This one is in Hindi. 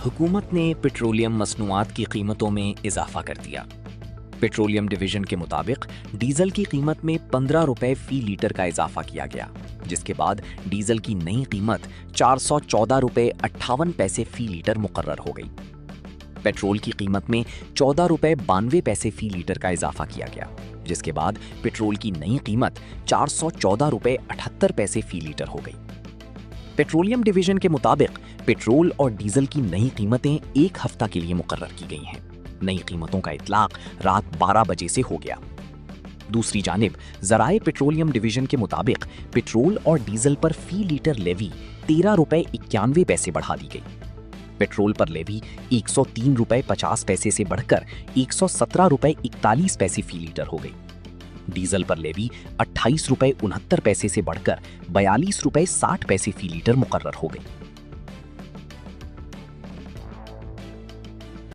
हुकूमत ने पेट्रोलियम मसनूआत की कीमतों में इजाफा कर दिया। पेट्रोलियम डिवीजन के मुताबिक डीजल की कीमत में 15 रुपए फी लीटर का इजाफा किया गया, जिसके बाद डीजल की नई कीमत 414 रुपए 58 पैसे फी लीटर मुकर्रर हो गई। पेट्रोल की कीमत में 14 रुपए 92 पैसे फी लीटर का इजाफा किया गया, जिसके बाद पेट्रोल की नई कीमत 414 रुपए 78 पैसे फी लीटर हो गई। पेट्रोलियम डिवीजन के मुताबिक पेट्रोल और डीजल की नई कीमतें एक हफ्ता के लिए मुकर्रर की गई हैं। नई कीमतों का इतलाक रात 12 बजे से हो गया। दूसरी जानिब ज़राए पेट्रोलियम डिवीजन के मुताबिक पेट्रोल और डीजल पर फी लीटर लेवी 13 रुपए 91 पैसे बढ़ा दी गई। पेट्रोल पर लेवी 103 रुपए 50 पैसे से बढ़कर 117 रुपए 41 पैसे फी लीटर हो गई। डीजल पर लेवी 28 रुपए 69 पैसे से बढ़कर 42 रुपए 60 पैसे फी लीटर मुकर्रर हो गई।